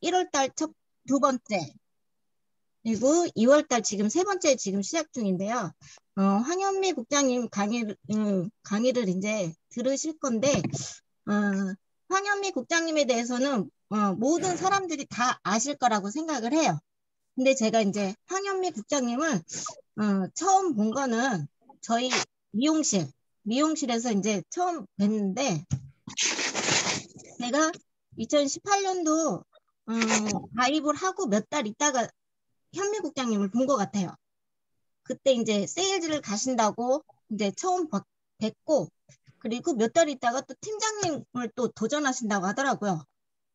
1월 달 두 번째, 그리고 2월 달 지금 세 번째 지금 시작 중인데요. 황현미 국장님 강의를 이제 들으실 건데, 어, 황현미 국장님에 대해서는 모든 사람들이 다 아실 거라고 생각을 해요. 근데 제가 이제 황현미 국장님을 처음 본 거는 저희 미용실에서 이제 처음 뵀는데, 제가 2018년도 가입을 하고 몇 달 있다가 현미 국장님을 본 것 같아요. 그때 이제 세일즈를 가신다고 이제 처음 뵙고, 그리고 몇 달 있다가 또 팀장님을 또 도전하신다고 하더라고요.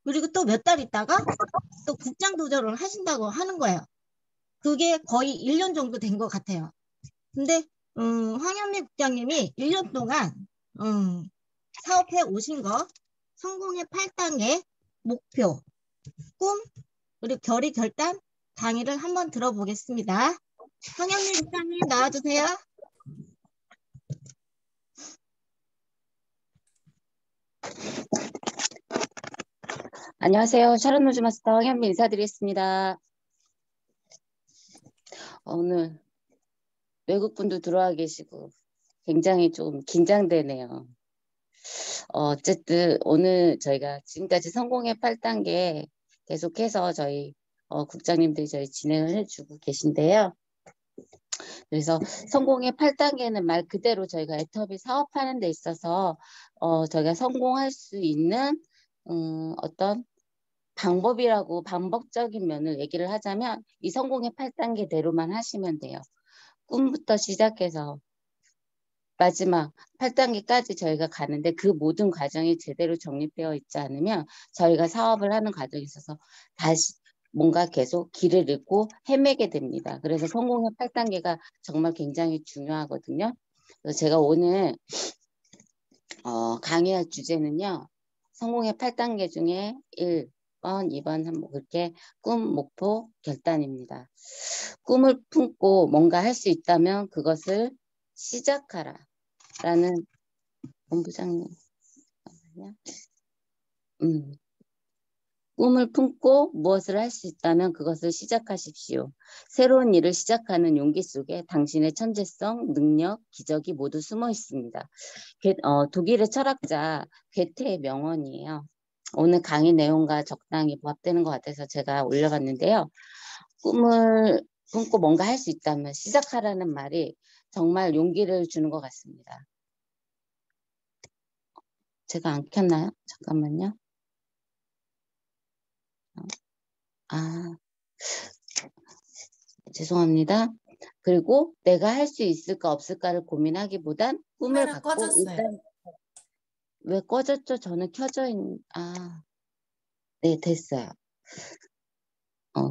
그리고 또 몇 달 있다가 또 국장 도전을 하신다고 하는 거예요. 그게 거의 1년 정도 된 것 같아요. 근데 황현미 국장님이 1년 동안 사업해 오신 거, 성공의 8단계, 목표, 꿈, 그리고 결의 결단 강의를 한번 들어보겠습니다. 황현미 국장님 나와주세요. 안녕하세요. 샤론노즈 마스터 현미 인사드리겠습니다. 오늘 외국분도 들어와 계시고 굉장히 좀 긴장되네요. 어쨌든 오늘 저희가 지금까지 성공의 8단계 계속해서 저희 국장님들이 저희 진행을 해주고 계신데요. 그래서 성공의 8단계는 말 그대로 저희가 애터비 사업하는 데 있어서 저희가 성공할 수 있는 어떤 방법적인 면을 얘기를 하자면 이 성공의 8단계대로만 하시면 돼요. 꿈부터 시작해서 마지막 8단계까지 저희가 가는데 그 모든 과정이 제대로 정립되어 있지 않으면 저희가 사업을 하는 과정에 있어서 다시 뭔가 계속 길을 잃고 헤매게 됩니다. 그래서 성공의 8단계가 정말 굉장히 중요하거든요. 그래서 제가 오늘 강의할 주제는요. 성공의 8단계 중에 1번, 2번, 3번 그렇게 꿈, 목표, 결단입니다. 꿈을 품고 뭔가 할 수 있다면 그것을 시작하라 라는 본부장님 꿈을 품고 무엇을 할 수 있다면 그것을 시작하십시오. 새로운 일을 시작하는 용기 속에 당신의 천재성, 능력, 기적이 모두 숨어 있습니다. 독일의 철학자 괴테의 명언이에요. 오늘 강의 내용과 적당히 부합되는 것 같아서 제가 올려봤는데요. 꿈을 품고 뭔가 할 수 있다면 시작하라는 말이 정말 용기를 주는 것 같습니다. 제가 안 켰나요? 잠깐만요. 죄송합니다. 그리고 내가 할 수 있을까 없을까를 고민하기보단 꿈을 갖고 꺼졌어요. 일단 왜 꺼졌죠? 저는 네, 됐어요.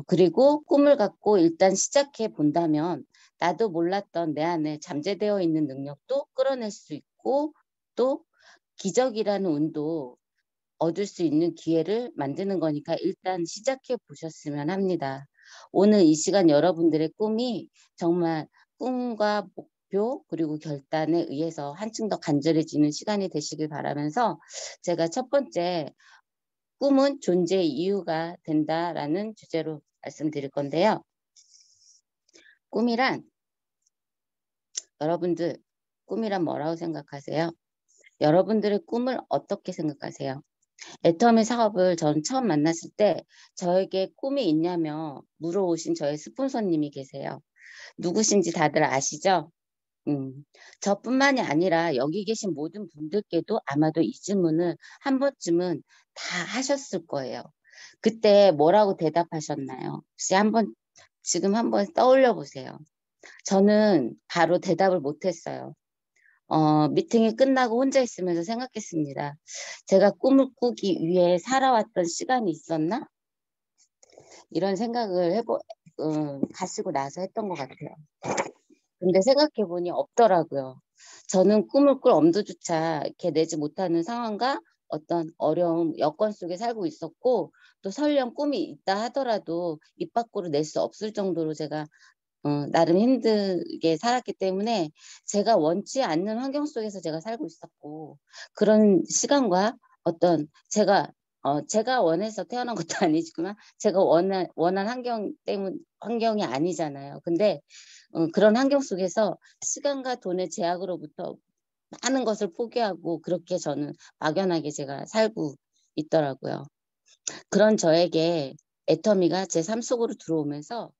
그리고 꿈을 갖고 일단 시작해 본다면 나도 몰랐던 내 안에 잠재되어 있는 능력도 끌어낼 수 있고 또 기적이라는 운도 얻을 수 있는 기회를 만드는 거니까 일단 시작해 보셨으면 합니다. 오늘 이 시간 여러분들의 꿈이 정말 꿈과 목표 그리고 결단에 의해서 한층 더 간절해지는 시간이 되시길 바라면서 제가 첫 번째 꿈은 존재의 이유가 된다라는 주제로 말씀드릴 건데요. 꿈이란 여러분들 꿈이란 뭐라고 생각하세요? 여러분들의 꿈을 어떻게 생각하세요? 애터미 사업을 전 처음 만났을 때 저에게 꿈이 있냐며 물어오신 저의 스폰서님이 계세요. 누구신지 다들 아시죠? 저뿐만이 아니라 여기 계신 모든 분들께도 아마도 이 질문을 한 번쯤은 다 하셨을 거예요. 그때 뭐라고 대답하셨나요? 혹시 지금 한번 떠올려 보세요. 저는 바로 대답을 못했어요. 미팅이 끝나고 혼자 있으면서 생각했습니다. 제가 꿈을 꾸기 위해 살아왔던 시간이 있었나? 이런 생각을 가시고 나서 했던 것 같아요. 근데 생각해보니 없더라고요. 저는 꿈을 꿀 엄두조차 이렇게 내지 못하는 상황과 어떤 어려움, 여건 속에 살고 있었고 또 설령 꿈이 있다 하더라도 입 밖으로 낼 수 없을 정도로 제가 나름 힘들게 살았기 때문에 제가 원치 않는 환경 속에서 제가 살고 있었고 그런 시간과 어떤 제가 제가 원해서 태어난 것도 아니지만 제가 원한 환경이 아니잖아요. 근데 그런 환경 속에서 시간과 돈의 제약으로부터 많은 것을 포기하고 그렇게 저는 막연하게 제가 살고 있더라고요. 그런 저에게 애터미가 제 삶 속으로 들어오면서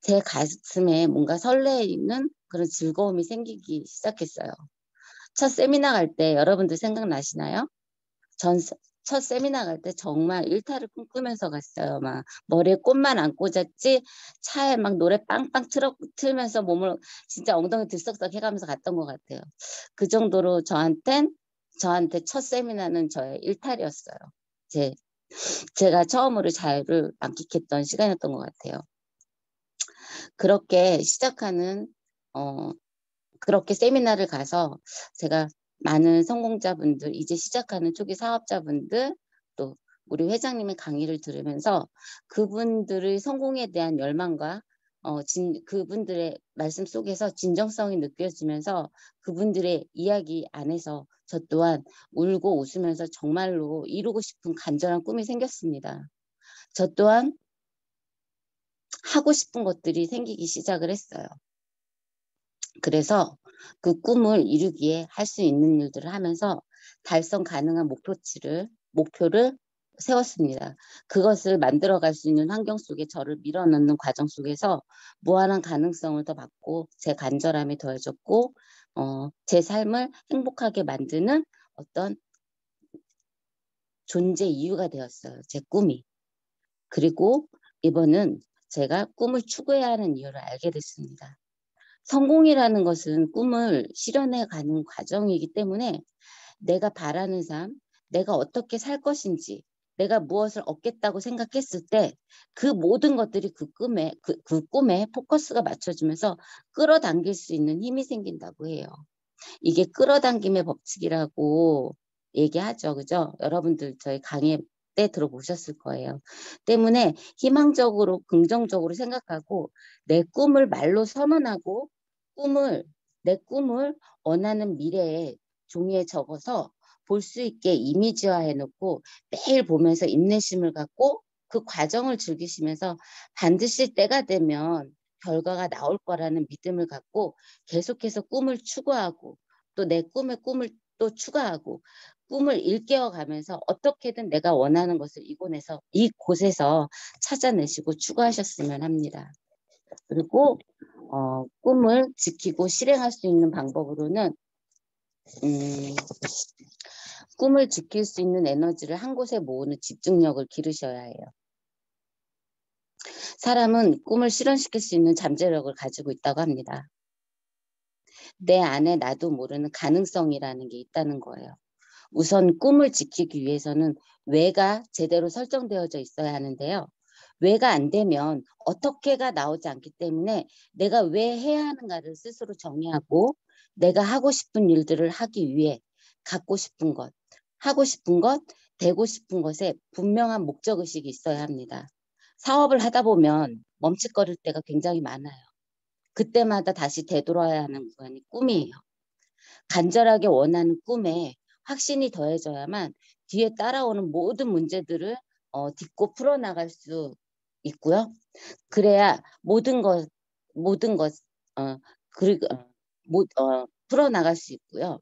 제 가슴에 뭔가 설레이는 그런 즐거움이 생기기 시작했어요. 첫 세미나 갈 때 여러분들 생각나시나요? 전 첫 세미나 갈 때 정말 일탈을 꿈꾸면서 갔어요. 막 머리에 꽃만 안 꽂았지 차에 막 노래 빵빵 틀면서 몸을 진짜 엉덩이 들썩썩 해가면서 갔던 것 같아요. 그 정도로 저한테 첫 세미나는 저의 일탈이었어요. 제가 처음으로 자유를 만끽했던 시간이었던 것 같아요. 그렇게 시작하는 어, 그렇게 세미나를 가서 제가 많은 성공자분들, 이제 시작하는 초기 사업자분들, 또 우리 회장님의 강의를 들으면서 그분들의 성공에 대한 열망과 그분들의 말씀 속에서 진정성이 느껴지면서 그분들의 이야기 안에서 저 또한 울고 웃으면서 정말로 이루고 싶은 간절한 꿈이 생겼습니다. 저 또한 하고 싶은 것들이 생기기 시작을 했어요. 그래서 그 꿈을 이루기에 할 수 있는 일들을 하면서 달성 가능한 목표를 세웠습니다. 그것을 만들어갈 수 있는 환경 속에 저를 밀어넣는 과정 속에서 무한한 가능성을 더 받고 제 간절함이 더해졌고 제 삶을 행복하게 만드는 어떤 존재 이유가 되었어요. 제 꿈이. 그리고 이번은 제가 꿈을 추구해야 하는 이유를 알게 됐습니다. 성공이라는 것은 꿈을 실현해 가는 과정이기 때문에 내가 바라는 삶, 내가 어떻게 살 것인지, 내가 무엇을 얻겠다고 생각했을 때 그 모든 것들이 그 꿈에 포커스가 맞춰지면서 끌어당길 수 있는 힘이 생긴다고 해요. 이게 끌어당김의 법칙이라고 얘기하죠. 그죠? 여러분들 저희 강의 때 들어보셨을 거예요. 때문에 희망적으로 긍정적으로 생각하고 내 꿈을 말로 선언하고 내 꿈을 원하는 미래에 종이에 적어서 볼 수 있게 이미지화해 놓고 매일 보면서 인내심을 갖고 그 과정을 즐기시면서 반드시 때가 되면 결과가 나올 거라는 믿음을 갖고 계속해서 꿈을 추구하고 또 내 꿈을 또 추가하고 꿈을 일깨워 가면서 어떻게든 내가 원하는 것을 이곳에서 찾아내시고 추구하셨으면 합니다. 그리고 꿈을 지키고 실행할 수 있는 방법으로는 꿈을 지킬 수 있는 에너지를 한 곳에 모으는 집중력을 기르셔야 해요. 사람은 꿈을 실현시킬 수 있는 잠재력을 가지고 있다고 합니다. 내 안에 나도 모르는 가능성이라는 게 있다는 거예요. 우선 꿈을 지키기 위해서는 왜가 제대로 설정되어져 있어야 하는데요. 왜가 안 되면 어떻게가 나오지 않기 때문에 내가 왜 해야 하는가를 스스로 정의하고 내가 하고 싶은 일들을 하기 위해 갖고 싶은 것, 하고 싶은 것, 되고 싶은 것에 분명한 목적의식이 있어야 합니다. 사업을 하다 보면 멈칫거릴 때가 굉장히 많아요. 그때마다 다시 되돌아야 하는 구간이 꿈이에요. 간절하게 원하는 꿈에 확신이 더해져야만 뒤에 따라오는 모든 문제들을 딛고 풀어나갈 수 있고요. 그래야 모든 것, 그리고, 풀어나갈 수 있고요.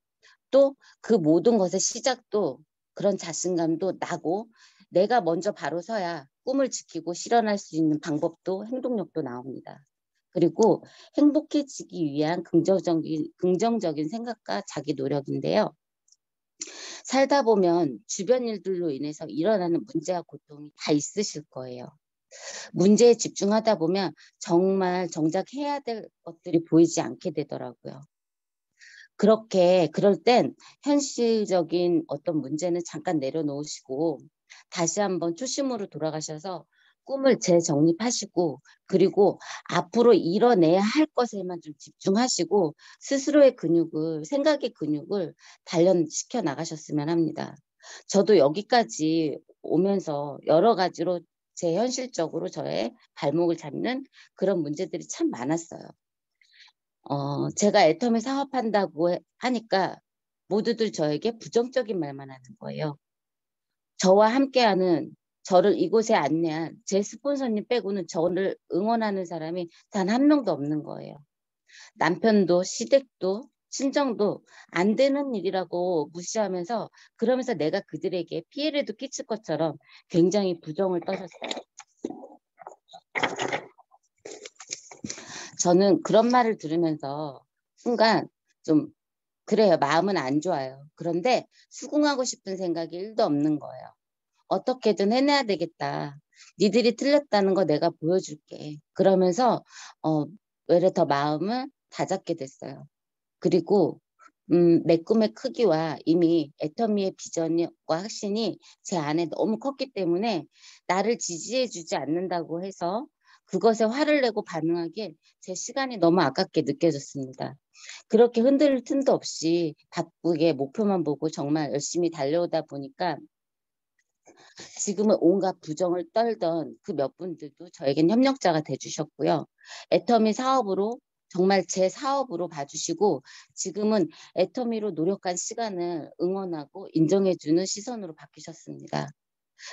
또 그 모든 것의 시작도 그런 자신감도 나고 내가 먼저 바로 서야 꿈을 지키고 실현할 수 있는 방법도 행동력도 나옵니다. 그리고 행복해지기 위한 긍정적인 생각과 자기 노력인데요. 살다 보면 주변 일들로 인해서 일어나는 문제와 고통이 다 있으실 거예요. 문제에 집중하다 보면 정말 정작 해야 될 것들이 보이지 않게 되더라고요. 그럴 땐 현실적인 어떤 문제는 잠깐 내려놓으시고 다시 한번 초심으로 돌아가셔서 꿈을 재정립하시고 그리고 앞으로 이뤄내야 할 것에만 좀 집중하시고 스스로의 생각의 근육을 단련시켜 나가셨으면 합니다. 저도 여기까지 오면서 여러 가지로 제 현실적으로 저의 발목을 잡는 그런 문제들이 참 많았어요. 제가 애터미 사업한다고 하니까 모두들 저에게 부정적인 말만 하는 거예요. 저와 함께하는 저를 이곳에 안내한 제 스폰서님 빼고는 저를 응원하는 사람이 단 한 명도 없는 거예요. 남편도 시댁도 친정도 안 되는 일이라고 무시하면서 그러면서 내가 그들에게 피해라도 끼칠 것처럼 굉장히 부정을 떠셨어요. 저는 그런 말을 들으면서 순간 좀 그래요. 마음은 안 좋아요. 그런데 수긍하고 싶은 생각이 1도 없는 거예요. 어떻게든 해내야 되겠다. 니들이 틀렸다는 거 내가 보여줄게. 그러면서 외려 더 마음을 다잡게 됐어요. 그리고 내 꿈의 크기와 이미 애터미의 비전과 확신이 제 안에 너무 컸기 때문에 나를 지지해주지 않는다고 해서 그것에 화를 내고 반응하기에 제 시간이 너무 아깝게 느껴졌습니다. 그렇게 흔들릴 틈도 없이 바쁘게 목표만 보고 정말 열심히 달려오다 보니까 지금은 온갖 부정을 떨던 그 몇 분들도 저에겐 협력자가 돼주셨고요. 애터미 사업으로 정말 제 사업으로 봐주시고 지금은 애터미로 노력한 시간을 응원하고 인정해주는 시선으로 바뀌셨습니다.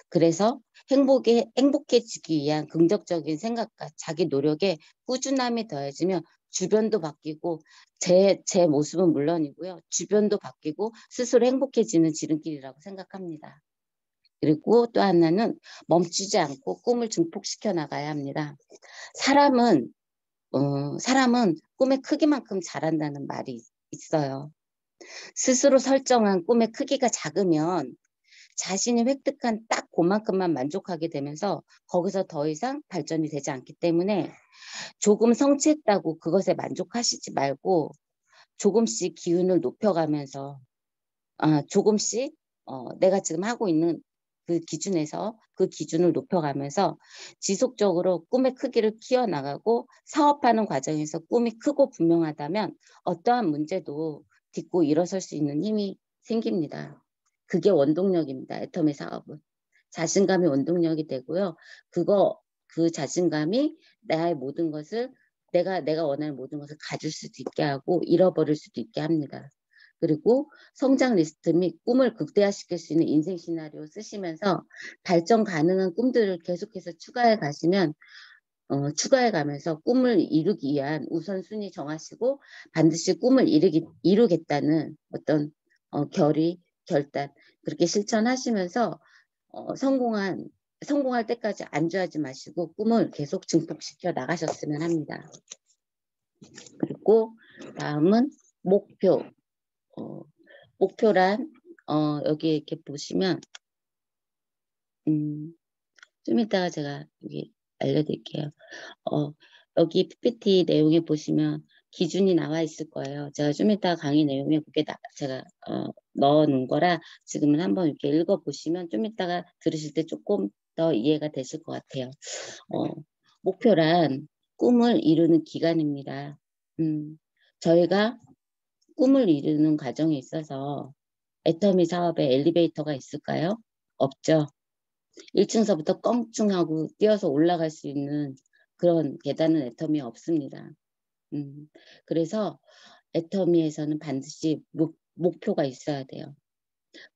그래서 행복해지기 위한 긍정적인 생각과 자기 노력에 꾸준함이 더해지면 주변도 바뀌고 제 모습은 물론이고요. 주변도 바뀌고 스스로 행복해지는 지름길이라고 생각합니다. 그리고 또 하나는 멈추지 않고 꿈을 증폭시켜 나가야 합니다. 사람은 꿈의 크기만큼 자란다는 말이 있어요. 스스로 설정한 꿈의 크기가 작으면 자신이 획득한 딱 그만큼만 만족하게 되면서 거기서 더 이상 발전이 되지 않기 때문에 조금 성취했다고 그것에 만족하시지 말고 조금씩 기운을 높여가면서 조금씩 내가 지금 하고 있는 그 기준에서 그 기준을 높여가면서 지속적으로 꿈의 크기를 키워나가고 사업하는 과정에서 꿈이 크고 분명하다면 어떠한 문제도 딛고 일어설 수 있는 힘이 생깁니다. 그게 원동력입니다. 애터미 사업은. 자신감이 원동력이 되고요. 그 자신감이 나의 모든 것을 내가 원하는 모든 것을 가질 수도 있게 하고 잃어버릴 수도 있게 합니다. 그리고 성장 리스트 및 꿈을 극대화시킬 수 있는 인생 시나리오 쓰시면서 발전 가능한 꿈들을 계속해서 추가해 가시면 추가해 가면서 꿈을 이루기 위한 우선순위 정하시고 반드시 꿈을 이루겠다는 어떤 결단 그렇게 실천하시면서 성공할 때까지 안주하지 마시고 꿈을 계속 증폭시켜 나가셨으면 합니다. 그리고 다음은 목표. 목표란 여기 이렇게 보시면 좀 이따가 제가 여기 알려드릴게요. 여기 PPT 내용에 보시면 기준이 나와 있을 거예요. 제가 좀 이따가 강의 내용에 그게 제가 넣어 놓은 거라 지금은 한번 이렇게 읽어 보시면 좀 이따가 들으실 때 조금 더 이해가 되실 것 같아요. 목표란 꿈을 이루는 기간입니다. 저희가 꿈을 이루는 과정에 있어서 애터미 사업에 엘리베이터가 있을까요? 없죠. 1층서부터 껑충하고 뛰어서 올라갈 수 있는 그런 계단은 애터미에 없습니다. 그래서 애터미에서는 반드시 목표가 있어야 돼요.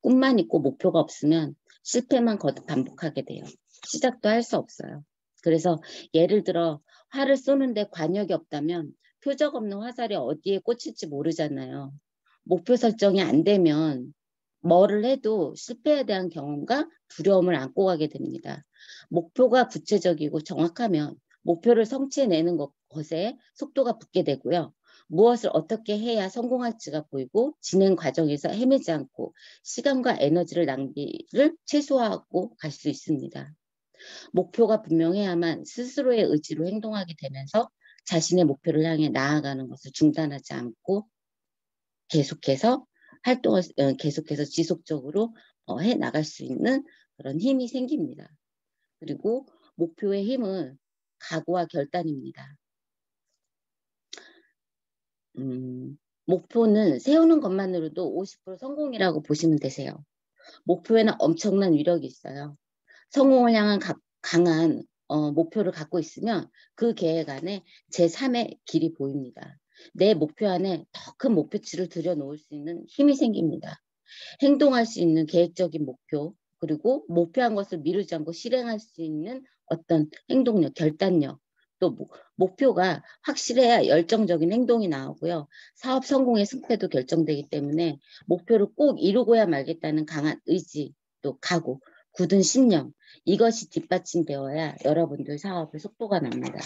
꿈만 있고 목표가 없으면 실패만 거듭 반복하게 돼요. 시작도 할 수 없어요. 그래서 예를 들어 활을 쏘는데 관역이 없다면 표적 없는 화살이 어디에 꽂힐지 모르잖아요. 목표 설정이 안 되면 뭐를 해도 실패에 대한 경험과 두려움을 안고 가게 됩니다. 목표가 구체적이고 정확하면 목표를 성취해내는 것에 속도가 붙게 되고요. 무엇을 어떻게 해야 성공할지가 보이고 진행 과정에서 헤매지 않고 시간과 에너지를 낭비를 최소화하고 갈 수 있습니다. 목표가 분명해야만 스스로의 의지로 행동하게 되면서 자신의 목표를 향해 나아가는 것을 중단하지 않고 계속해서 활동을 계속해서 지속적으로 해 나갈 수 있는 그런 힘이 생깁니다. 그리고 목표의 힘은 각오와 결단입니다. 목표는 세우는 것만으로도 50% 성공이라고 보시면 되세요. 목표에는 엄청난 위력이 있어요. 성공을 향한 강한 목표를 갖고 있으면 그 계획 안에 제3의 길이 보입니다. 내 목표 안에 더 큰 목표치를 들여놓을 수 있는 힘이 생깁니다. 행동할 수 있는 계획적인 목표, 그리고 목표한 것을 미루지 않고 실행할 수 있는 어떤 행동력, 결단력, 또 목표가 확실해야 열정적인 행동이 나오고요. 사업 성공의 승패도 결정되기 때문에 목표를 꼭 이루고야 말겠다는 강한 의지, 또 각오, 굳은 신념, 이것이 뒷받침되어야 여러분들 사업의 속도가 납니다.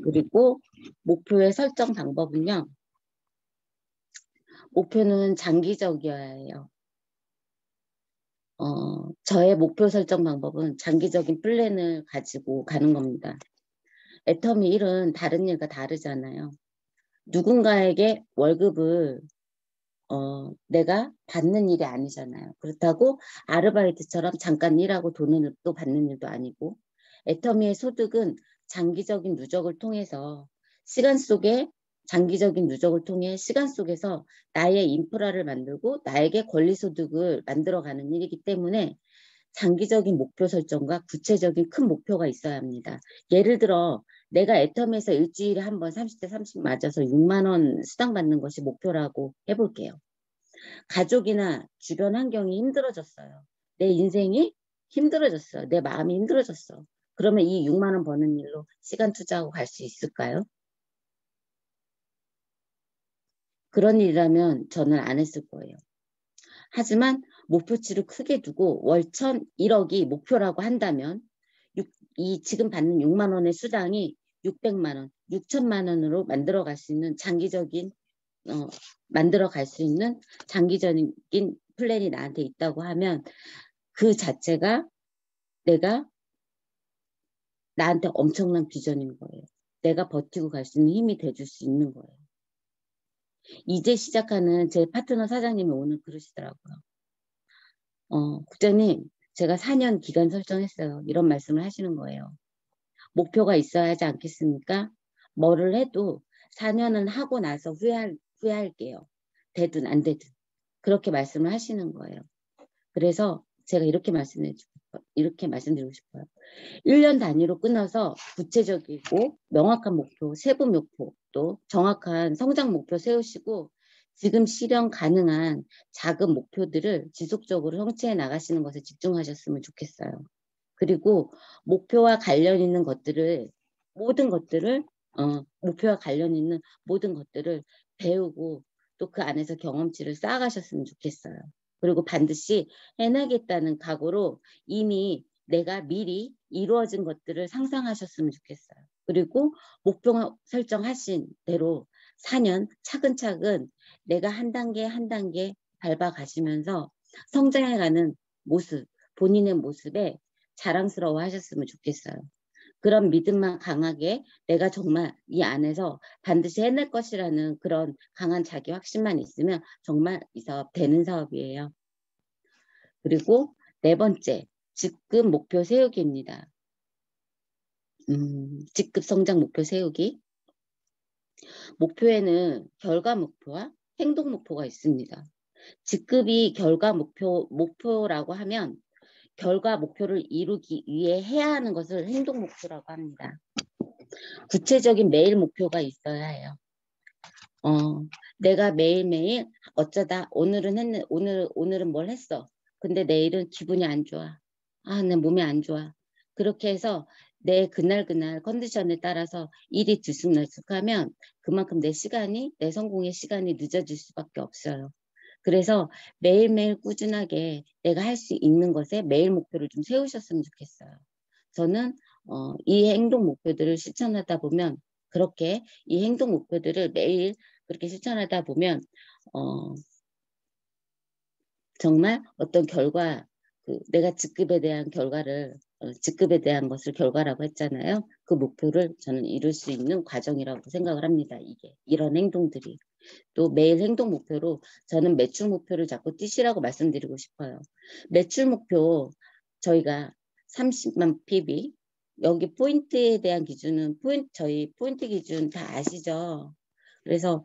그리고 목표의 설정 방법은요. 목표는 장기적이어야 해요. 저의 목표 설정 방법은 장기적인 플랜을 가지고 가는 겁니다. 애터미 일은 다른 일과 다르잖아요. 누군가에게 월급을 내가 받는 일이 아니잖아요. 그렇다고 아르바이트처럼 잠깐 일하고 돈을 또 받는 일도 아니고, 애터미의 소득은 장기적인 누적을 통해서 장기적인 누적을 통해 시간 속에서 나의 인프라를 만들고 나에게 권리소득을 만들어가는 일이기 때문에 장기적인 목표 설정과 구체적인 큰 목표가 있어야 합니다. 예를 들어 내가 애터미에서 일주일에 한 번 30대 30 맞아서 6만 원 수당 받는 것이 목표라고 해볼게요. 가족이나 주변 환경이 힘들어졌어요. 내 인생이 힘들어졌어요. 내 마음이 힘들어졌어. 그러면 이 6만 원 버는 일로 시간 투자하고 갈 수 있을까요? 그런 일이라면 저는 안 했을 거예요. 하지만 목표치를 크게 두고 월 1,001억이 목표라고 한다면 이 지금 받는 6만 원의 수당이 600만 원, 6천만 원으로 만들어갈 수 있는 만들어갈 수 있는 장기적인 플랜이 나한테 있다고 하면 그 자체가 나한테 엄청난 비전인 거예요. 내가 버티고 갈 수 있는 힘이 돼줄 수 있는 거예요. 이제 시작하는 제 파트너 사장님이 오늘 그러시더라고요. 국장님, 제가 4년 기간 설정했어요. 이런 말씀을 하시는 거예요. 목표가 있어야 하지 않겠습니까? 뭐를 해도 4년은 하고 나서 후회할게요. 되든 안 되든. 그렇게 말씀을 하시는 거예요. 그래서 제가 이렇게 말씀드리고 싶어요. 1년 단위로 끊어서 구체적이고 명확한 목표, 세부 목표, 또 정확한 성장 목표 세우시고 지금 실현 가능한 작은 목표들을 지속적으로 성취해 나가시는 것에 집중하셨으면 좋겠어요. 그리고 목표와 관련 있는 것들을 목표와 관련 있는 모든 것들을 배우고 또 그 안에서 경험치를 쌓아가셨으면 좋겠어요. 그리고 반드시 해내겠다는 각오로 이미 내가 미리 이루어진 것들을 상상하셨으면 좋겠어요. 그리고 목표 설정하신 대로 4년 차근차근 내가 한 단계 한 단계 밟아가시면서 성장해가는 모습, 본인의 모습에 자랑스러워 하셨으면 좋겠어요. 그런 믿음만 강하게 내가 정말 이 안에서 반드시 해낼 것이라는 그런 강한 자기 확신만 있으면 정말 이 사업 되는 사업이에요. 그리고 네 번째, 직급 목표 세우기입니다. 직급 성장 목표 세우기. 목표에는 결과 목표와 행동 목표가 있습니다. 직급이 결과 목표라고 하면 결과 목표를 이루기 위해 해야 하는 것을 행동 목표라고 합니다. 구체적인 매일 목표가 있어야 해요. 내가 매일매일 어쩌다 오늘은 뭘 했어. 근데 내일은 기분이 안 좋아. 내 몸이 안 좋아. 그렇게 해서 내 그날 컨디션에 따라서 일이 들쑥날쑥하면 그만큼 내 성공의 시간이 늦어질 수밖에 없어요. 그래서 매일매일 꾸준하게 내가 할 수 있는 것에 매일 목표를 좀 세우셨으면 좋겠어요. 저는 이 행동 목표들을 실천하다 보면 그렇게 이 행동 목표들을 매일 그렇게 실천하다 보면 정말 어떤 결과, 내가 직급에 대한 것을 결과라고 했잖아요. 그 목표를 저는 이룰 수 있는 과정이라고 생각을 합니다. 이런 행동들이. 또 매일 행동 목표로 저는 매출 목표를 자꾸 뛰시라고 말씀드리고 싶어요. 매출 목표 저희가 30만 PB, 여기 포인트에 대한 기준은 저희 포인트 기준 다 아시죠? 그래서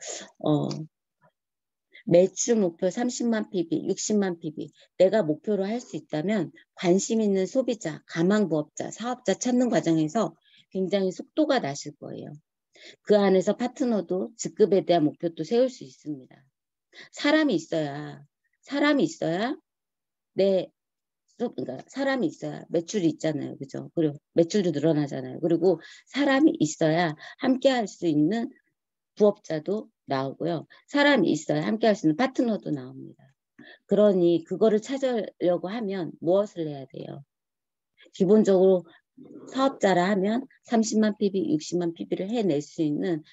매출 목표 30만 PB, 60만 PB 내가 목표로 할 수 있다면 관심 있는 소비자, 가망부업자, 사업자 찾는 과정에서 굉장히 속도가 나실 거예요. 그 안에서 파트너도 직급에 대한 목표도 세울 수 있습니다. 사람이 있어야 사람이 있어야 내 그러니까 사람이 있어야 매출이 있잖아요. 그죠? 그리고 매출도 늘어나잖아요. 그리고 사람이 있어야 함께 할 수 있는 부업자도 나오고요. 사람이 있어야 함께 할 수 있는 파트너도 나옵니다. 그러니 그거를 찾으려고 하면 무엇을 해야 돼요? 기본적으로 사업자라 하면 30만 PB, 60만 PB를 해낼 수 있는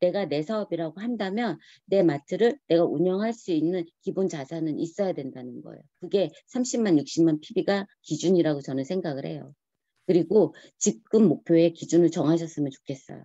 내가 내 사업이라고 한다면 내 마트를 내가 운영할 수 있는 기본 자산은 있어야 된다는 거예요. 그게 30만, 60만 PB가 기준이라고 저는 생각을 해요. 그리고 지급 목표의 기준을 정하셨으면 좋겠어요.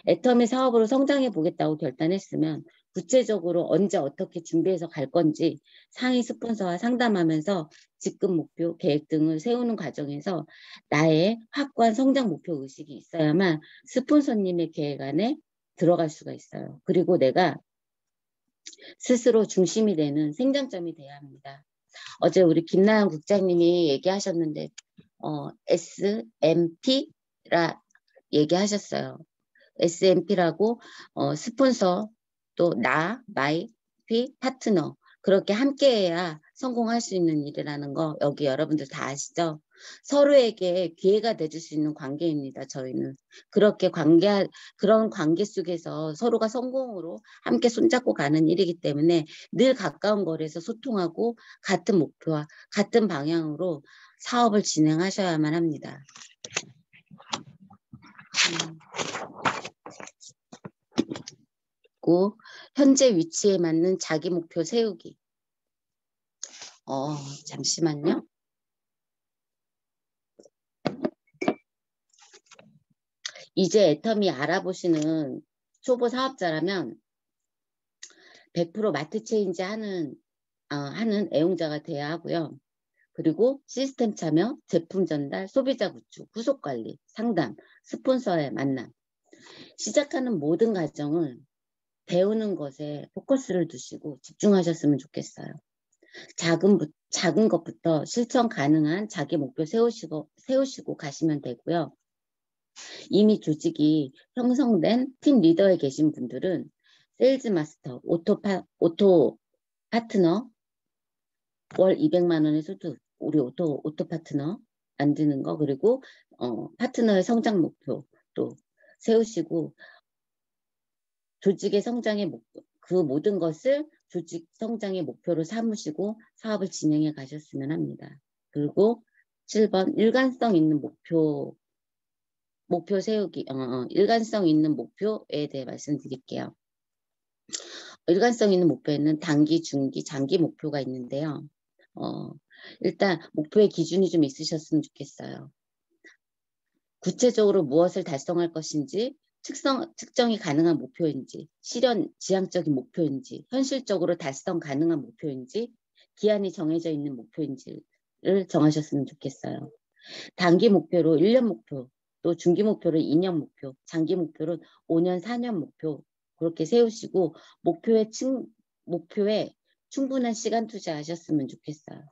애터미 사업으로 성장해 보겠다고 결단했으면 구체적으로 언제 어떻게 준비해서 갈 건지 상위 스폰서와 상담하면서 지급 목표, 계획 등을 세우는 과정에서 나의 확고한 성장 목표 의식이 있어야만 스폰서님의 계획 안에 들어갈 수가 있어요. 그리고 내가 스스로 중심이 되는 생장점이 돼야 합니다. 어제 우리 김나연 국장님이 얘기하셨는데 SMP라 얘기하셨어요. SMP라고 스폰서 또 마이, 파트너 그렇게 함께해야 성공할 수 있는 일이라는 거 여기 여러분들 다 아시죠? 서로에게 기회가 돼줄 수 있는 관계입니다. 저희는 그렇게 그런 관계 속에서 서로가 성공으로 함께 손잡고 가는 일이기 때문에 늘 가까운 거리에서 소통하고 같은 목표와 같은 방향으로 사업을 진행하셔야만 합니다. 현재 위치에 맞는 자기 목표 세우기. 잠시만요. 이제 애터미 알아보시는 초보 사업자라면 100% 마트 체인지 하는 애용자가 돼야 하고요. 그리고 시스템 참여, 제품 전달, 소비자 구축, 후속 관리, 상담, 스폰서의 만남. 시작하는 모든 과정을 배우는 것에 포커스를 두시고 집중하셨으면 좋겠어요. 작은 것부터 실천 가능한 자기 목표 세우시고 가시면 되고요. 이미 조직이 형성된 팀 리더에 계신 분들은 세일즈 마스터, 오토 파트너, 월 200만 원의 소득, 우리 오토 파트너 만드는 거, 그리고 파트너의 성장 목표 또 세우시고 조직의 성장의 그 모든 것을 조직 성장의 목표로 삼으시고 사업을 진행해 가셨으면 합니다. 그리고 7번 일관성 있는 목표 세우기. 일관성 있는 목표에 대해 말씀드릴게요. 일관성 있는 목표에는 단기, 중기, 장기 목표가 있는데요. 일단 목표의 기준이 좀 있으셨으면 좋겠어요. 구체적으로 무엇을 달성할 것인지, 측정이 가능한 목표인지, 실현 지향적인 목표인지, 현실적으로 달성 가능한 목표인지, 기한이 정해져 있는 목표인지를 정하셨으면 좋겠어요. 단기 목표로 1년 목표, 또 중기 목표로 2년 목표, 장기 목표로 5년, 4년 목표 그렇게 세우시고 목표에 충분한 시간 투자하셨으면 좋겠어요.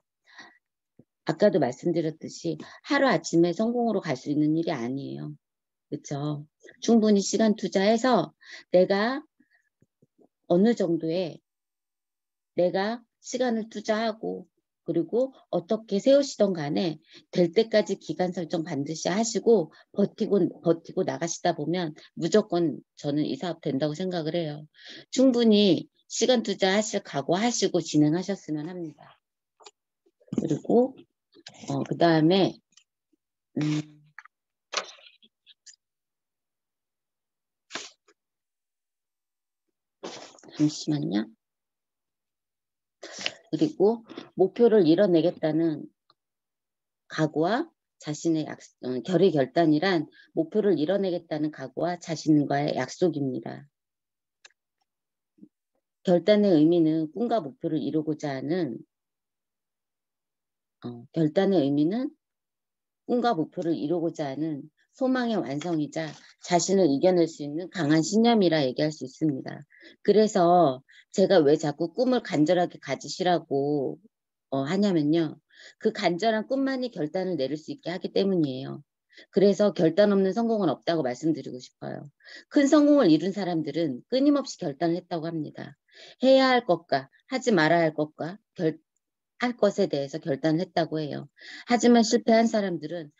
아까도 말씀드렸듯이 하루아침에 성공으로 갈 수 있는 일이 아니에요. 그렇죠? 충분히 시간 투자해서 내가 어느 정도의 내가 시간을 투자하고 그리고 어떻게 세우시던 간에 될 때까지 기간 설정 반드시 하시고 버티고 나가시다 보면 무조건 저는 이 사업 된다고 생각을 해요. 충분히 시간 투자하실 각오하시고 진행하셨으면 합니다. 그리고 그 다음에 잠시만요. 그리고 목표를 이뤄내겠다는 각오와 자신의 결의결단이란 목표를 이뤄내겠다는 각오와 자신과의 약속입니다. 결단의 의미는 꿈과 목표를 이루고자 하는 소망의 완성이자 자신을 이겨낼 수 있는 강한 신념이라 얘기할 수 있습니다. 그래서 제가 왜 자꾸 꿈을 간절하게 가지시라고 하냐면요. 그 간절한 꿈만이 결단을 내릴 수 있게 하기 때문이에요. 그래서 결단 없는 성공은 없다고 말씀드리고 싶어요. 큰 성공을 이룬 사람들은 끊임없이 결단을 했다고 합니다. 해야 할 것과 하지 말아야 할 것과 할 것에 대해서 결단을 했다고 해요. 하지만 실패한 사람들은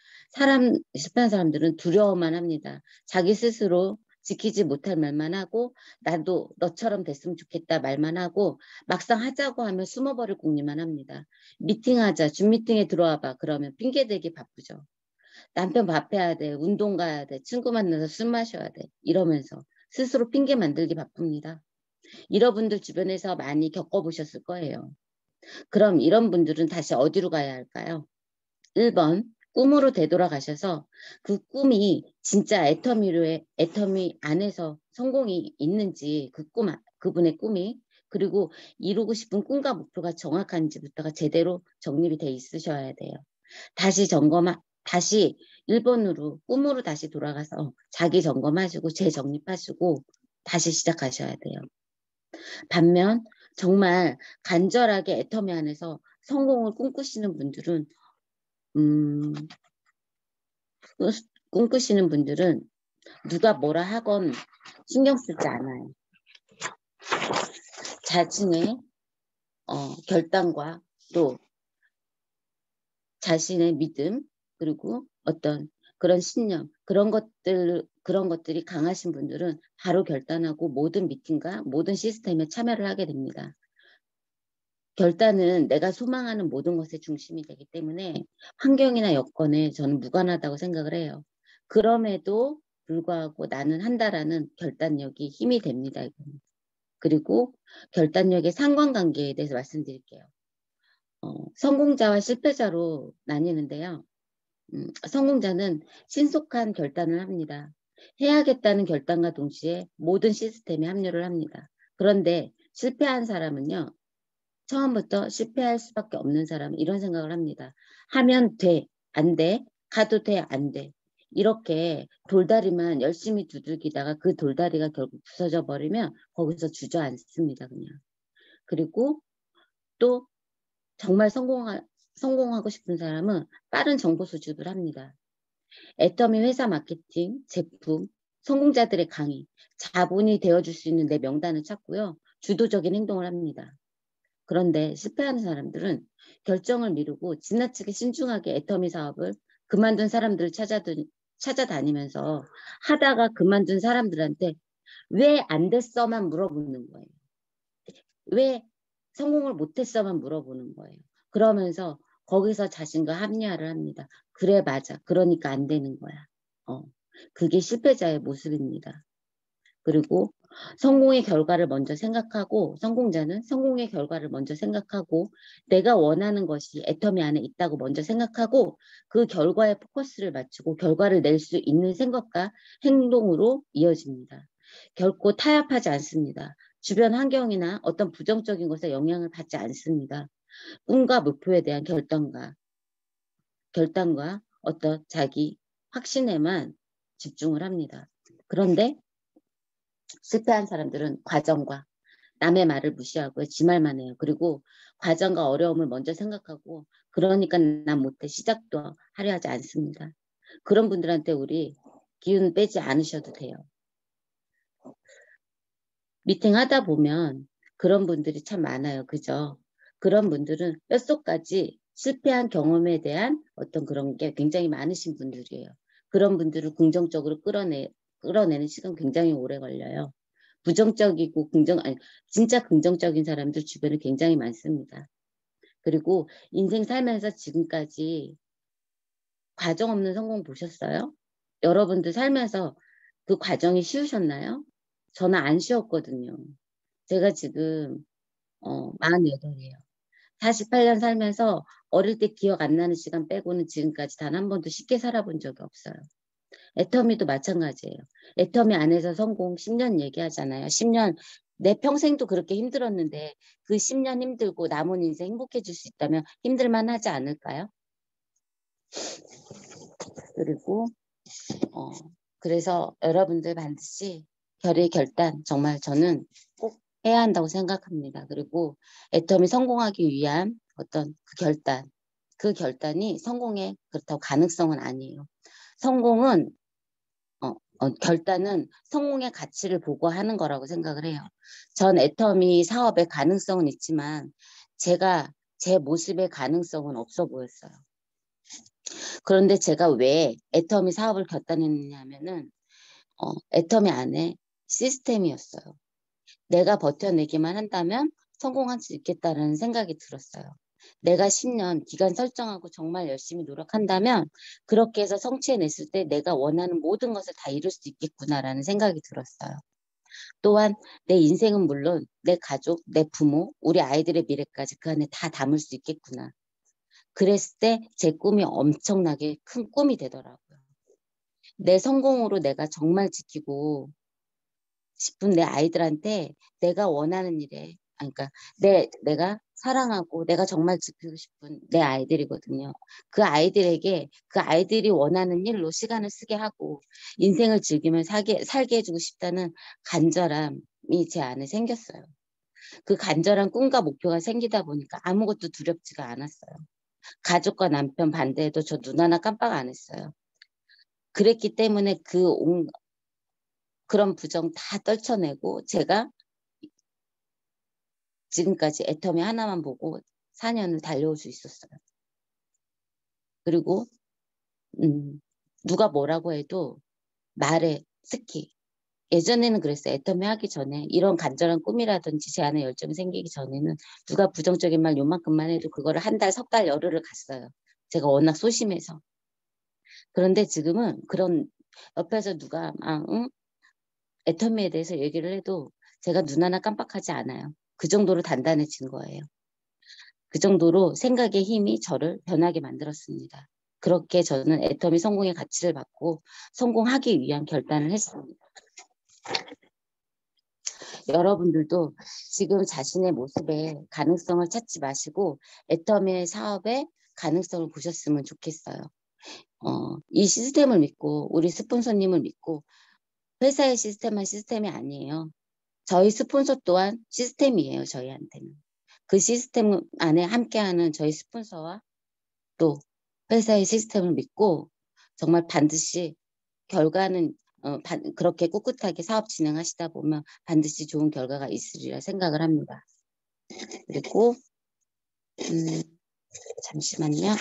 두려워만 합니다. 자기 스스로 지키지 못할 말만 하고 나도 너처럼 됐으면 좋겠다 말만 하고 막상 하자고 하면 숨어버릴 궁리만 합니다. 미팅하자, 줌 미팅에 들어와 봐. 그러면 핑계대기 바쁘죠. 남편 밥해야 돼, 운동 가야 돼, 친구 만나서 술 마셔야 돼 이러면서 스스로 핑계 만들기 바쁩니다. 이런 분들 주변에서 많이 겪어보셨을 거예요. 그럼 이런 분들은 다시 어디로 가야 할까요? 1번, 꿈으로 되돌아가셔서 그 꿈이 진짜 애터미 안에서 성공이 있는지 그분의 꿈이 그리고 이루고 싶은 꿈과 목표가 정확한지부터가 제대로 정립이 돼 있으셔야 돼요. 다시 1번으로 꿈으로 다시 돌아가서 자기 점검하시고 재정립하시고 다시 시작하셔야 돼요. 반면 정말 간절하게 애터미 안에서 성공을 꿈꾸시는 분들은 누가 뭐라 하건 신경 쓰지 않아요. 자신의 결단과 또 자신의 믿음 그리고 어떤 그런 신념 그런 것들이 강하신 분들은 바로 결단하고 모든 미팅과 모든 시스템에 참여를 하게 됩니다. 결단은 내가 소망하는 모든 것의 중심이 되기 때문에 환경이나 여건에 저는 무관하다고 생각을 해요. 그럼에도 불구하고 나는 한다라는 결단력이 힘이 됩니다. 그리고 결단력의 상관관계에 대해서 말씀드릴게요. 성공자와 실패자로 나뉘는데요. 성공자는 신속한 결단을 합니다. 해야겠다는 결단과 동시에 모든 시스템에 합류를 합니다. 그런데 실패한 사람은요. 처음부터 실패할 수밖에 없는 사람은 이런 생각을 합니다. 하면 돼, 안 돼, 가도 돼, 안 돼. 이렇게 돌다리만 열심히 두들기다가 그 돌다리가 결국 부서져 버리면 거기서 주저앉습니다. 그냥. 그리고 또 정말 성공하고 싶은 사람은 빠른 정보 수집을 합니다. 애터미 회사 마케팅, 제품, 성공자들의 강의, 자본이 되어줄 수 있는 내 명단을 찾고요. 주도적인 행동을 합니다. 그런데 실패하는 사람들은 결정을 미루고 지나치게 신중하게 애터미 사업을 그만둔 사람들을 찾아다니면서 하다가 그만둔 사람들한테 왜 안 됐어만 물어보는 거예요. 왜 성공을 못했어만 물어보는 거예요. 그러면서 거기서 자신과 합리화를 합니다. 그래 맞아. 그러니까 안 되는 거야. 그게 실패자의 모습입니다. 그리고 성공의 결과를 먼저 생각하고 성공자는 성공의 결과를 먼저 생각하고 내가 원하는 것이 애터미 안에 있다고 먼저 생각하고 그 결과에 포커스를 맞추고 결과를 낼 수 있는 생각과 행동으로 이어집니다. 결코 타협하지 않습니다. 주변 환경이나 어떤 부정적인 것에 영향을 받지 않습니다. 꿈과 목표에 대한 결단과 어떤 자기 확신에만 집중을 합니다. 그런데 실패한 사람들은 과정과 남의 말을 무시하고 지 말만 해요. 그리고 과정과 어려움을 먼저 생각하고 그러니까 난 못해 시작도 하려 하지 않습니다. 그런 분들한테 우리 기운 빼지 않으셔도 돼요. 미팅 하다 보면 그런 분들이 참 많아요. 그죠? 그런 분들은 뼛속까지 실패한 경험에 대한 어떤 그런 게 굉장히 많으신 분들이에요. 그런 분들을 긍정적으로 끌어내는 시간 굉장히 오래 걸려요. 부정적이고 진짜 긍정적인 사람들 주변에 굉장히 많습니다. 그리고 인생 살면서 지금까지 과정 없는 성공 보셨어요? 여러분들 살면서 그 과정이 쉬우셨나요? 저는 안 쉬웠거든요. 제가 지금 48이에요. 48년 살면서 어릴 때 기억 안 나는 시간 빼고는 지금까지 단 한 번도 쉽게 살아본 적이 없어요. 애터미도 마찬가지예요. 애터미 안에서 성공 10년 얘기하잖아요. 10년 내 평생도 그렇게 힘들었는데 그 10년 힘들고 남은 인생 행복해질 수 있다면 힘들만 하지 않을까요? 그리고 그래서 여러분들 반드시 결단 정말 저는 꼭 해야 한다고 생각합니다. 그리고 애터미 성공하기 위한 어떤 그 결단이 성공의 그렇다고 가능성은 아니에요. 성공은 결단은 성공의 가치를 보고 하는 거라고 생각을 해요. 전 애터미 사업의 가능성은 있지만 제가 제 모습의 가능성은 없어 보였어요. 그런데 제가 왜 애터미 사업을 결단했느냐면은 애터미 안에 시스템이었어요. 내가 버텨내기만 한다면 성공할 수 있겠다는 생각이 들었어요. 내가 10년 기간 설정하고 정말 열심히 노력한다면 그렇게 해서 성취해냈을 때 내가 원하는 모든 것을 다 이룰 수 있겠구나라는 생각이 들었어요. 또한 내 인생은 물론 내 가족, 내 부모, 우리 아이들의 미래까지 그 안에 다 담을 수 있겠구나. 그랬을 때 제 꿈이 엄청나게 큰 꿈이 되더라고요. 내 성공으로 내가 정말 지키고 싶은 내 아이들한테 내가 원하는 일에, 그러니까 내가 사랑하고 내가 정말 지키고 싶은 내 아이들이거든요. 그 아이들에게 그 아이들이 원하는 일로 시간을 쓰게 하고 인생을 즐기며 살게 해주고 싶다는 간절함이 제 안에 생겼어요. 그 간절한 꿈과 목표가 생기다 보니까 아무것도 두렵지가 않았어요. 가족과 남편 반대해도 저 눈 하나 깜빡 안 했어요. 그랬기 때문에 그런 부정 다 떨쳐내고 제가 지금까지 애터미 하나만 보고 4년을 달려올 수 있었어요. 그리고 누가 뭐라고 해도 말에 특히 예전에는 그랬어요. 애터미 하기 전에 이런 간절한 꿈이라든지 제 안에 열정이 생기기 전에는 누가 부정적인 말 요만큼만 해도 그거를 한 달, 석 달, 열흘을 갔어요. 제가 워낙 소심해서. 그런데 지금은 그런 옆에서 누가 응? 애터미에 대해서 얘기를 해도 제가 눈 하나 깜빡하지 않아요. 그 정도로 단단해진 거예요. 그 정도로 생각의 힘이 저를 변하게 만들었습니다. 그렇게 저는 애터미 성공의 가치를 받고 성공하기 위한 결단을 했습니다. 여러분들도 지금 자신의 모습에 가능성을 찾지 마시고 애터미의 사업의 가능성을 보셨으면 좋겠어요. 이 시스템을 믿고 우리 스폰서님을 믿고 회사의 시스템은 시스템이 아니에요. 저희 스폰서 또한 시스템이에요. 저희한테는. 그 시스템 안에 함께하는 저희 스폰서와 또 회사의 시스템을 믿고 정말 반드시 결과는 그렇게 꿋꿋하게 사업 진행하시다 보면 반드시 좋은 결과가 있으리라 생각을 합니다. 그리고 잠시만요.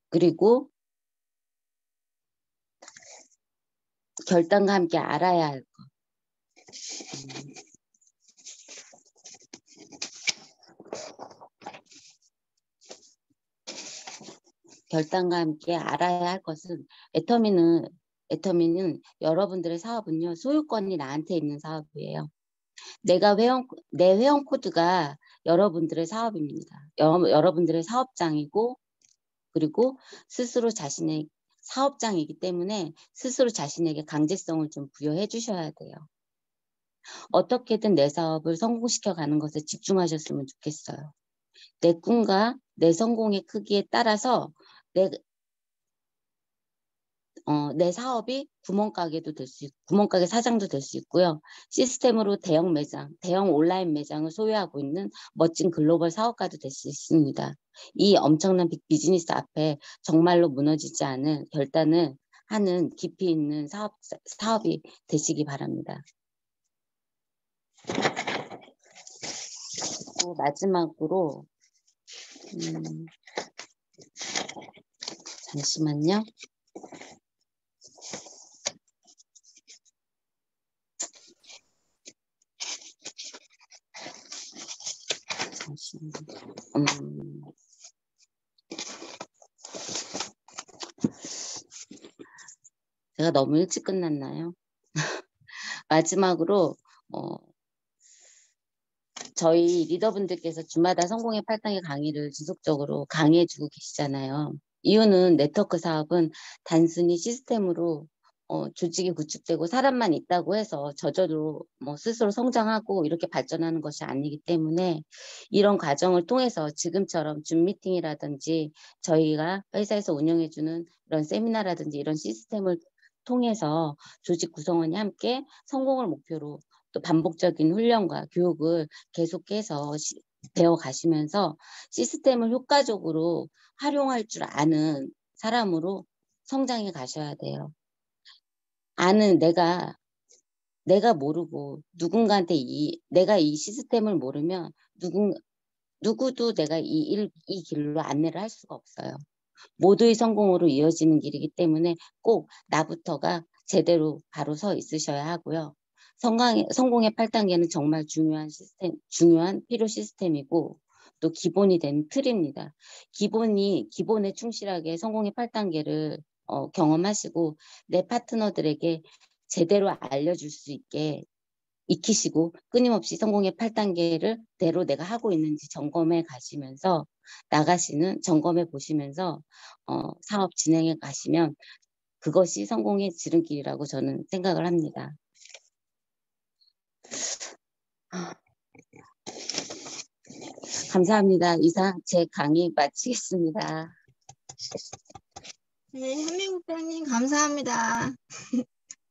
그리고 결단과 함께 알아야 할 것. 결단과 함께 알아야 할 것은 애터미는 여러분들의 사업은요. 소유권이 나한테 있는 사업이에요. 내 회원 코드가 여러분들의 사업입니다. 여러분들의 사업장이고 그리고 스스로 자신의 사업장이기 때문에 스스로 자신에게 강제성을 좀 부여해 주셔야 돼요. 어떻게든 내 사업을 성공시켜 가는 것에 집중하셨으면 좋겠어요. 내 꿈과 내 성공의 크기에 따라서 내 사업이 구멍가게 사장도 될 수 있고요. 시스템으로 대형 온라인 매장을 소유하고 있는 멋진 글로벌 사업가도 될 수 있습니다. 이 엄청난 비즈니스 앞에 정말로 무너지지 않은 결단을 하는 깊이 있는 사업이 되시기 바랍니다. 마지막으로 잠시만요. 제가 너무 일찍 끝났나요? 마지막으로 저희 리더분들께서 주마다 성공의 8단계 강의를 지속적으로 강의해주고 계시잖아요. 이유는 네트워크 사업은 단순히 시스템으로 조직이 구축되고 사람만 있다고 해서 저절로 스스로 성장하고 이렇게 발전하는 것이 아니기 때문에 이런 과정을 통해서 지금처럼 줌 미팅이라든지 저희가 회사에서 운영해주는 이런 세미나라든지 이런 시스템을 통해서 조직 구성원이 함께 성공을 목표로 또 반복적인 훈련과 교육을 계속해서 배워 가시면서 시스템을 효과적으로 활용할 줄 아는 사람으로 성장해 가셔야 돼요. 내가 모르고 누군가한테 내가 이 시스템을 모르면 누구도 내가 이 길로 안내를 할 수가 없어요. 모두의 성공으로 이어지는 길이기 때문에 꼭 나부터가 제대로 바로 서 있으셔야 하고요. 성공의 8단계는 정말 중요한 필요 시스템이고 또 기본이 된 틀입니다. 기본에 충실하게 성공의 8단계를 경험하시고 내 파트너들에게 제대로 알려줄 수 있게 익히시고 끊임없이 성공의 8단계를 대로 내가 하고 있는지 점검해 가시면서 점검해 보시면서 사업 진행해 가시면 그것이 성공의 지름길이라고 저는 생각을 합니다. 감사합니다. 이상 제 강의 마치겠습니다. 네, 현미국장님 감사합니다.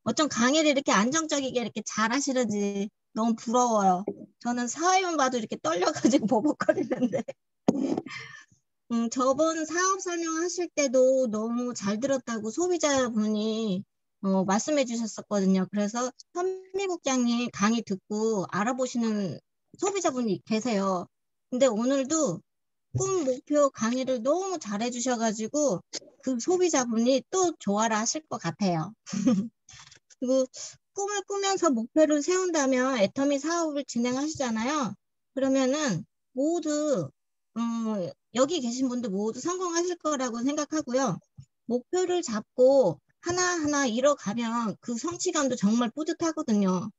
어쩜 강의를 이렇게 안정적이게 이렇게 잘 하시는지 너무 부러워요. 저는 사회만 봐도 이렇게 떨려가지고 버벅거리는데. 저번 사업 설명하실 때도 너무 잘 들었다고 소비자분이 말씀해 주셨었거든요. 그래서 현미국장님 강의 듣고 알아보시는 소비자분이 계세요. 근데 오늘도 꿈 목표 강의를 너무 잘해 주셔가지고 그 소비자분이 또 좋아라 하실 것 같아요. 그리고 꿈을 꾸면서 목표를 세운다면 애터미 사업을 진행하시잖아요. 그러면은 모두 여기 계신 분들 모두 성공하실 거라고 생각하고요. 목표를 잡고 하나하나 이뤄가면 그 성취감도 정말 뿌듯하거든요.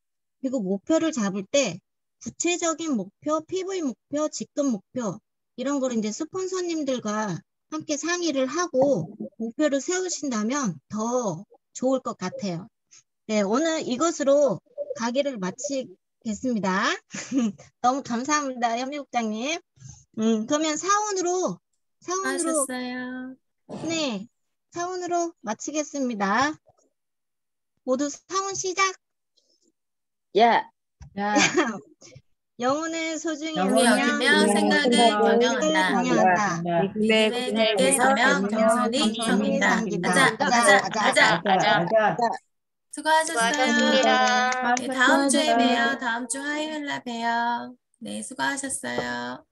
그리고 목표를 잡을 때 구체적인 목표, PV 목표, 직급 목표 이런 걸 이제 스폰서님들과 함께 상의를 하고 목표를 세우신다면 더 좋을 것 같아요. 네, 오늘 이것으로 강의를 마치겠습니다. 너무 감사합니다, 현미국장님. 그러면 사원으로, 하셨어요. 네, 사원으로 마치겠습니다. 모두 사원 시작. 야. 영혼을 소중히 영혼이 여기며 생각을 경영한다. 믿음의 굳게 서며 겸손히 섬긴다. 가자. 수고하셨어요. 네, 다음 주에 봬요. 다음 주 화요일 날 봬요. 네, 수고하셨어요.